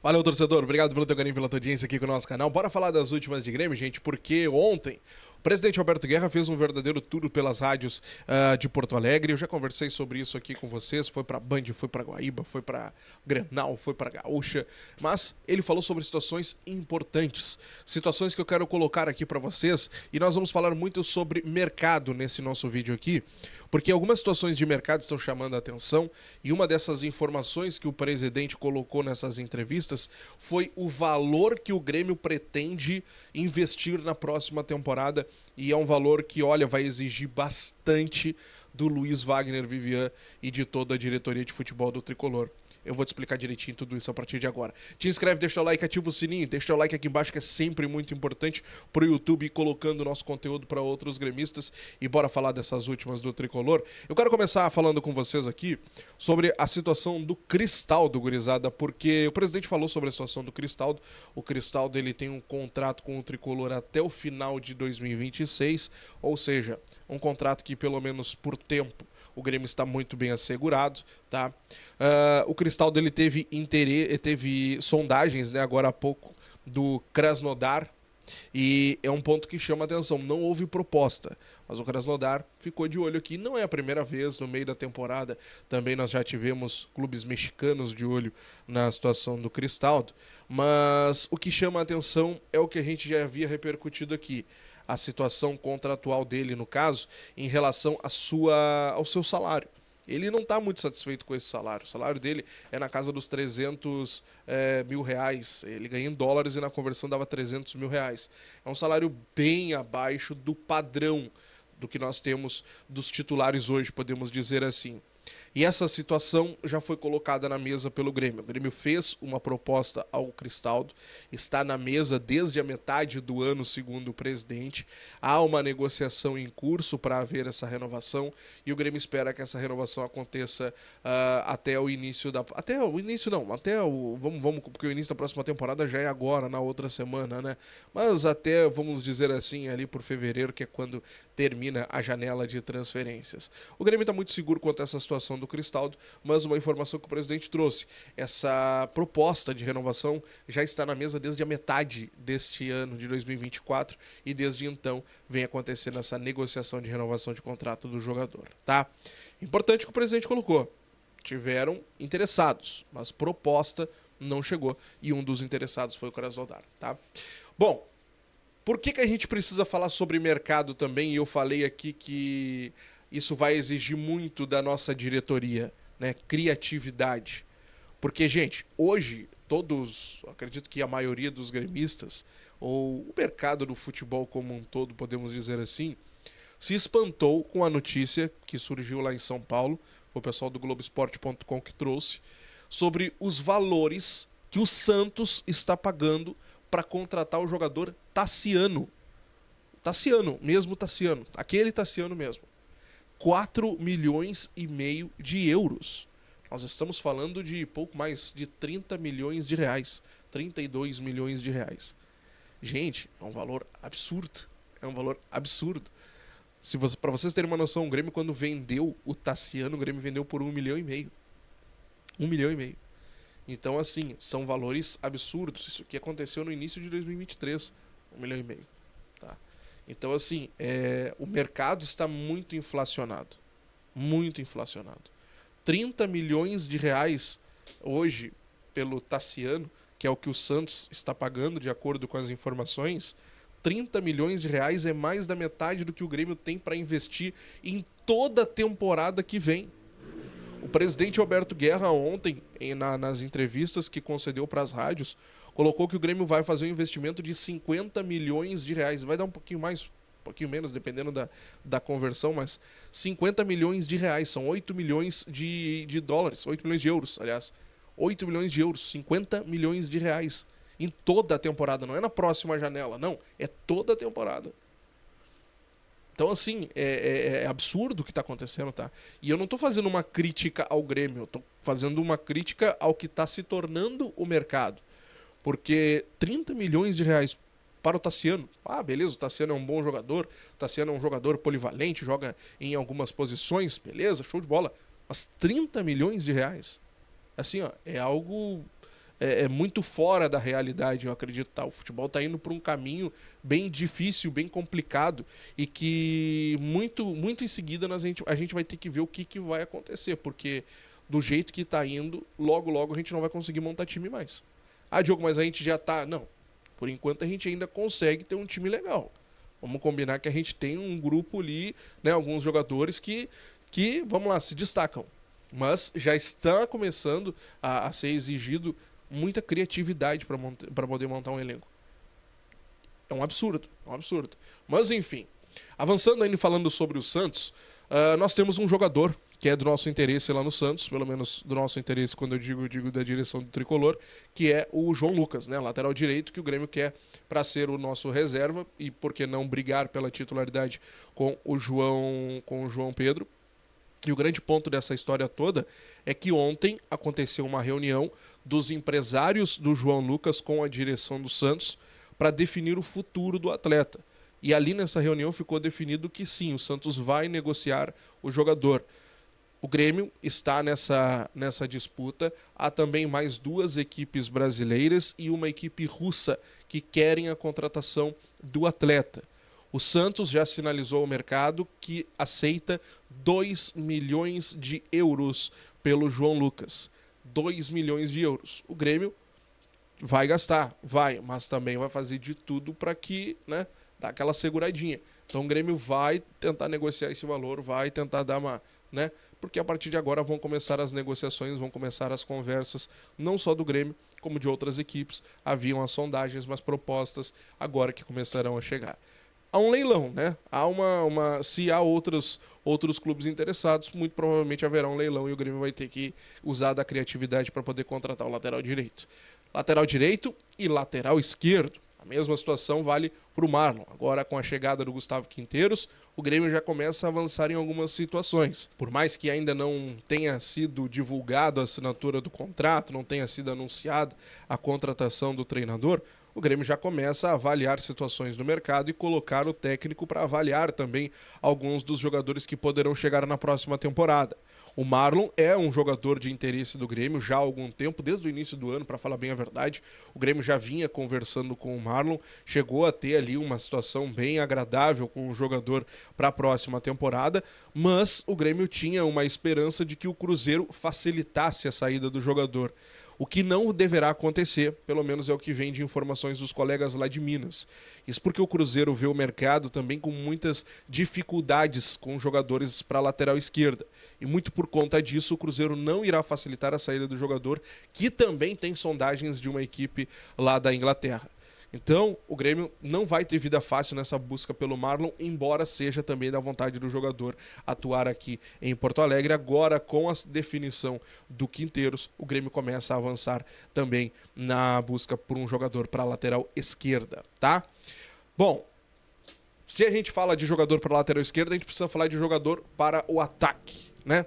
Valeu, torcedor. Obrigado pelo teu carinho, pela tua audiência aqui com o nosso canal. Bora falar das últimas de Grêmio, gente, porque ontem o presidente Alberto Guerra fez um verdadeiro tour pelas rádios de Porto Alegre. Eu já conversei sobre isso aqui com vocês. Foi pra Band, foi pra Guaíba, foi pra Grenal, foi pra Gaúcha. Mas ele falou sobre situações importantes. Situações que eu quero colocar aqui pra vocês. E nós vamos falar muito sobre mercado nesse nosso vídeo aqui. Porque algumas situações de mercado estão chamando a atenção. E uma dessas informações que o presidente colocou nessas entrevistas foi o valor que o Grêmio pretende investir na próxima temporada, e é um valor que, olha, vai exigir bastante do Luiz Wagner Vivian e de toda a diretoria de futebol do Tricolor. Eu vou te explicar direitinho tudo isso a partir de agora. Te inscreve, deixa o like, ativa o sininho, deixa o like aqui embaixo que é sempre muito importante pro YouTube ir colocando o nosso conteúdo para outros gremistas, e bora falar dessas últimas do Tricolor. Eu quero começar falando com vocês aqui sobre a situação do Cristaldo, gurizada, porque o presidente falou sobre a situação do Cristaldo. O Cristaldo, ele tem um contrato com o Tricolor até o final de 2026, ou seja, um contrato que pelo menos por tempo o Grêmio está muito bem assegurado, tá? O Cristaldo, ele teve sondagens, né, agora há pouco, do Krasnodar, e é um ponto que chama atenção. Não houve proposta, mas o Krasnodar ficou de olho aqui. Não é a primeira vez. No meio da temporada também nós já tivemos clubes mexicanos de olho na situação do Cristaldo, mas o que chama atenção é o que a gente já havia repercutido aqui: a situação contratual dele, no caso, em relação ao seu salário. Ele não está muito satisfeito com esse salário. O salário dele é na casa dos 300 mil reais. Ele ganha em dólares e na conversão dava 300 mil reais. É um salário bem abaixo do padrão do que nós temos dos titulares hoje, podemos dizer assim. E essa situação já foi colocada na mesa pelo Grêmio. O Grêmio fez uma proposta ao Cristaldo, está na mesa desde a metade do ano, segundo o presidente. Há uma negociação em curso para haver essa renovação, e o Grêmio espera que essa renovação aconteça até o início da... Até o início não, até o... Vamos, porque o início da próxima temporada já é agora, na outra semana, né? Mas até, vamos dizer assim, ali por fevereiro, que é quando termina a janela de transferências. O Grêmio está muito seguro quanto a essa situação do Cristaldo, mas uma informação que o presidente trouxe: essa proposta de renovação já está na mesa desde a metade deste ano de 2024, e desde então vem acontecendo essa negociação de renovação de contrato do jogador, tá? Importante que o presidente colocou: tiveram interessados, mas proposta não chegou, e um dos interessados foi o Krasnodar, tá? Bom, por que a gente precisa falar sobre mercado também? E eu falei aqui que isso vai exigir muito da nossa diretoria, né? Criatividade. Porque, gente, hoje, acredito que a maioria dos gremistas, ou o mercado do futebol como um todo, podemos dizer assim, se espantou com a notícia que surgiu lá em São Paulo, foi o pessoal do Globoesporte.com que trouxe, sobre os valores que o Santos está pagando para contratar o jogador Tassiano. Tassiano. Aquele Tassiano mesmo. 4 milhões e meio de euros. Nós estamos falando de pouco mais de 30 milhões de reais. 32 milhões de reais. Gente, é um valor absurdo. É um valor absurdo. Para vocês terem uma noção, o Grêmio, quando vendeu o Tassiano, o Grêmio vendeu por 1 milhão e meio. 1 milhão e meio. Então, assim, são valores absurdos. Isso aqui aconteceu no início de 2023. 1 milhão e meio. Tá? Então, assim, o mercado está muito inflacionado. Muito inflacionado. 30 milhões de reais hoje pelo Tassiano, que é o que o Santos está pagando, de acordo com as informações. 30 milhões de reais é mais da metade do que o Grêmio tem para investir em toda a temporada que vem. O presidente Alberto Guerra ontem, nas entrevistas que concedeu para as rádios, colocou que o Grêmio vai fazer um investimento de 50 milhões de reais. Vai dar um pouquinho mais, um pouquinho menos, dependendo da conversão, mas 50 milhões de reais, são 8 milhões de dólares, 8 milhões de euros, aliás. 8 milhões de euros, 50 milhões de reais. Em toda a temporada, não é na próxima janela, não. É toda a temporada. Então, assim, é absurdo o que está acontecendo, tá? E eu não estou fazendo uma crítica ao Grêmio, eu estou fazendo uma crítica ao que está se tornando o mercado. Porque 30 milhões de reais para o Tassiano, beleza, o Tassiano é um bom jogador, o Tassiano é um jogador polivalente, joga em algumas posições, beleza, show de bola. Mas 30 milhões de reais, assim, ó, é algo é muito fora da realidade, eu acredito. Tá? O futebol está indo por um caminho bem difícil, bem complicado, e que muito em seguida a gente vai ter que ver o que vai acontecer, porque do jeito que está indo, logo a gente não vai conseguir montar time mais. Ah, Diogo, mas a gente já tá... Não, por enquanto a gente ainda consegue ter um time legal. Vamos combinar que a gente tem um grupo ali, né, alguns jogadores que, vamos lá, se destacam. Mas já está começando a ser exigido muita criatividade para poder montar um elenco. É um absurdo, é um absurdo. Mas enfim, avançando ainda falando sobre o Santos, nós temos um jogador que é do nosso interesse lá no Santos, pelo menos do nosso interesse quando eu digo da direção do Tricolor, que é o João Lucas, né, lateral direito, que o Grêmio quer para ser o nosso reserva e por que não brigar pela titularidade com o João Pedro. E o grande ponto dessa história toda é que ontem aconteceu uma reunião dos empresários do João Lucas com a direção do Santos para definir o futuro do atleta. E ali nessa reunião ficou definido que sim, o Santos vai negociar o jogador. O Grêmio está nessa disputa. Há também mais 2 equipes brasileiras e uma equipe russa que querem a contratação do atleta. O Santos já sinalizou ao mercado que aceita 2 milhões de euros pelo João Lucas. 2 milhões de euros. O Grêmio vai gastar, mas também vai fazer de tudo para que, né, dar aquela seguradinha. Então o Grêmio vai tentar negociar esse valor, vai tentar dar uma, né, porque a partir de agora vão começar as negociações, vão começar as conversas, não só do Grêmio, como de outras equipes. Haviam as sondagens, mas propostas agora que começarão a chegar. Há um leilão, né? Se há outros clubes interessados, muito provavelmente haverá um leilão e o Grêmio vai ter que usar da criatividade para poder contratar o lateral direito. Lateral direito e lateral esquerdo. A mesma situação vale para o Marlon. Agora, com a chegada do Gustavo Quinteiros, o Grêmio já começa a avançar em algumas situações. Por mais que ainda não tenha sido divulgado a assinatura do contrato, não tenha sido anunciada a contratação do treinador, o Grêmio já começa a avaliar situações no mercado e colocar o técnico para avaliar também alguns dos jogadores que poderão chegar na próxima temporada. O Marlon é um jogador de interesse do Grêmio já há algum tempo, desde o início do ano, para falar bem a verdade. O Grêmio já vinha conversando com o Marlon, chegou a ter ali uma situação bem agradável com o jogador para a próxima temporada, mas o Grêmio tinha uma esperança de que o Cruzeiro facilitasse a saída do jogador. O que não deverá acontecer, pelo menos é o que vem de informações dos colegas lá de Minas. Isso porque o Cruzeiro vê o mercado também com muitas dificuldades com jogadores para a lateral esquerda. E muito por conta disso, o Cruzeiro não irá facilitar a saída do jogador, que também tem sondagens de uma equipe lá da Inglaterra. Então, o Grêmio não vai ter vida fácil nessa busca pelo Marlon, embora seja também da vontade do jogador atuar aqui em Porto Alegre. Agora, com a definição do Quinteiros, o Grêmio começa a avançar também na busca por um jogador para a lateral esquerda, tá? Bom, se a gente fala de jogador para a lateral esquerda, a gente precisa falar de jogador para o ataque, né?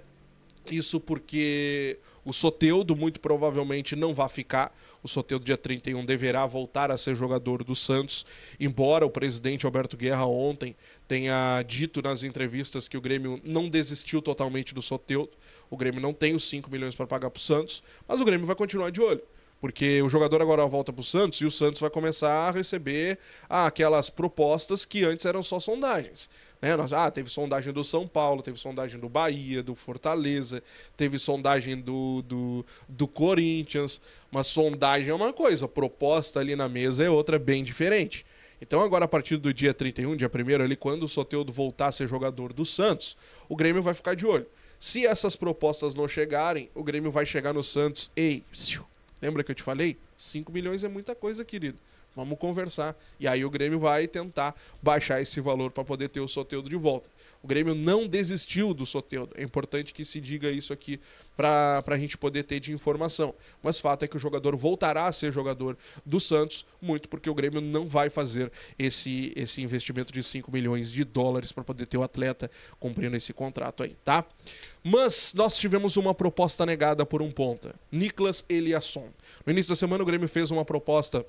Isso porque o Soteldo muito provavelmente não vai ficar. O Soteldo, dia 31, deverá voltar a ser jogador do Santos, embora o presidente Alberto Guerra ontem tenha dito nas entrevistas que o Grêmio não desistiu totalmente do Soteldo. O Grêmio não tem os 5 milhões para pagar para o Santos, mas o Grêmio vai continuar de olho. Porque o jogador agora volta para o Santos e o Santos vai começar a receber aquelas propostas que antes eram só sondagens. Né? Teve sondagem do São Paulo, teve sondagem do Bahia, do Fortaleza, teve sondagem do Corinthians. Mas sondagem é uma coisa, proposta ali na mesa é outra, bem diferente. Então agora a partir do dia 31, dia 1º ali, quando o Soteldo voltar a ser jogador do Santos, o Grêmio vai ficar de olho. Se essas propostas não chegarem, o Grêmio vai chegar no Santos, lembra que eu te falei? 5 milhões é muita coisa, querido. Vamos conversar. E aí o Grêmio vai tentar baixar esse valor para poder ter o Soteldo de volta. O Grêmio não desistiu do Soteldo. É importante que se diga isso aqui para a gente poder ter de informação. Mas fato é que o jogador voltará a ser jogador do Santos, muito porque o Grêmio não vai fazer esse investimento de 5 milhões de dólares para poder ter o atleta cumprindo esse contrato aí, tá? Mas nós tivemos uma proposta negada por um ponta, Niklas Eliasson. No início da semana o Grêmio fez uma proposta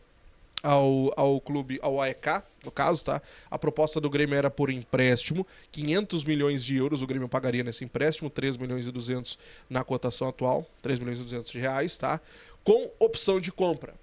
ao clube, ao AEK, no caso, tá? A proposta do Grêmio era por empréstimo, 500 milhões de euros o Grêmio pagaria nesse empréstimo, 3 milhões e 200 na cotação atual, 3 milhões e 200 de reais, tá? com opção de compra.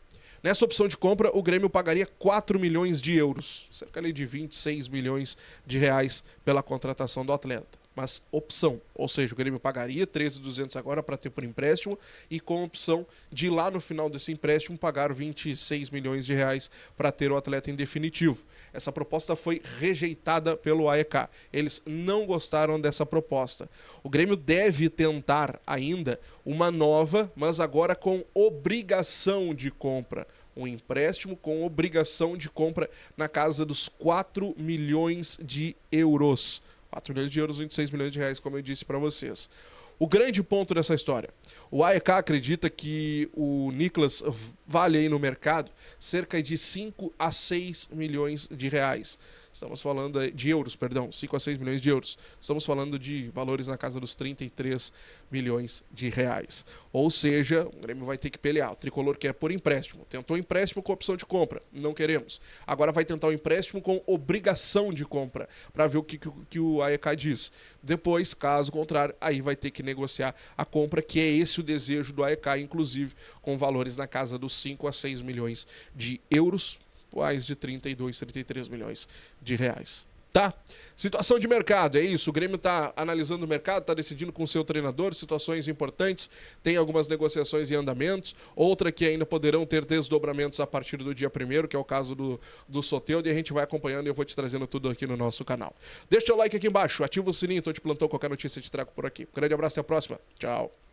Nessa opção de compra, o Grêmio pagaria 4 milhões de euros, cerca ali de 26 milhões de reais pela contratação do atleta. Mas opção, ou seja, o Grêmio pagaria 13.200 agora para ter por empréstimo e com opção de lá no final desse empréstimo pagar 26 milhões de reais para ter o atleta em definitivo. Essa proposta foi rejeitada pelo AEK. Eles não gostaram dessa proposta. O Grêmio deve tentar ainda uma nova, mas agora com obrigação de compra. Um empréstimo com obrigação de compra na casa dos 4 milhões de euros. 4 milhões de euros, 26 milhões de reais, como eu disse para vocês. O grande ponto dessa história. O AEK acredita que o Nicklas vale aí no mercado cerca de 5 a 6 milhões de reais. Estamos falando de euros, perdão, 5 a 6 milhões de euros. Estamos falando de valores na casa dos 33 milhões de reais. Ou seja, o Grêmio vai ter que pelear. O Tricolor quer por empréstimo. Tentou empréstimo com opção de compra. Não queremos. Agora vai tentar o empréstimo com obrigação de compra, para ver o que o AEK diz. Depois, caso contrário, aí vai ter que negociar a compra, que é esse o desejo do AEK, inclusive com valores na casa dos 5 a 6 milhões de euros, mais de 32, 33 milhões de reais. Tá? Situação de mercado, é isso. O Grêmio está analisando o mercado, está decidindo com o seu treinador, situações importantes, tem algumas negociações em andamentos, outra que ainda poderão ter desdobramentos a partir do dia 1º, que é o caso do Soteldo, e a gente vai acompanhando e eu vou te trazendo tudo aqui no nosso canal. Deixa o like aqui embaixo, ativa o sininho, tô de plantão, qualquer notícia te trago por aqui. Um grande abraço, até a próxima. Tchau.